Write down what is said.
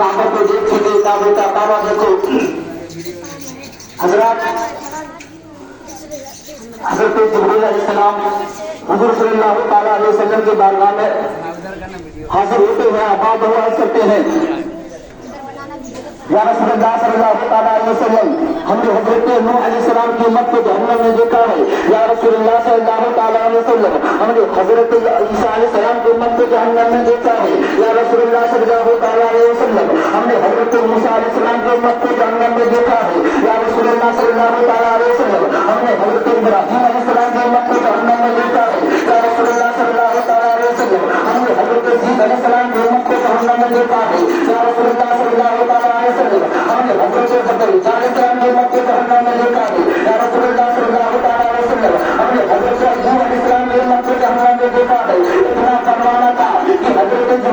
काबा को देख सके, काबे का काबा देखो। हजरत जिब्रील अलैहिस्सलाम हुजूर सल्लल्लाहु तआला अलैहि वसल्लम के बारगाह में हाजिर होते हैं, आबाद हुआ करते हैं। या रसूलुल्लाह सल्लल्लाहु तआला अलैहि वसल्लम, हमने हजरत नूह अलैहिस्सलाम की उम्मत को जहन्नम में देखा है। या रसूलुल्लाह सल्लल्लाहु तआला अलैहि वसल्लम, हमने हजरत ईसा अलैहिस्सलाम की उम्मत को जहन्नम में देखा है। या रसूलुल्लाह सल्लल्लाहु तआला अलैहि वसल्लम, हमने हजरत मूसा अलैहिस्सलाम की उम्मत को जहन्नम में देखा है। या रसूलुल्लाह सल्लल्लाहु तआला अलैहि वसल्लम, हमने हजरत इब्राहीम अलैहिस्सलाम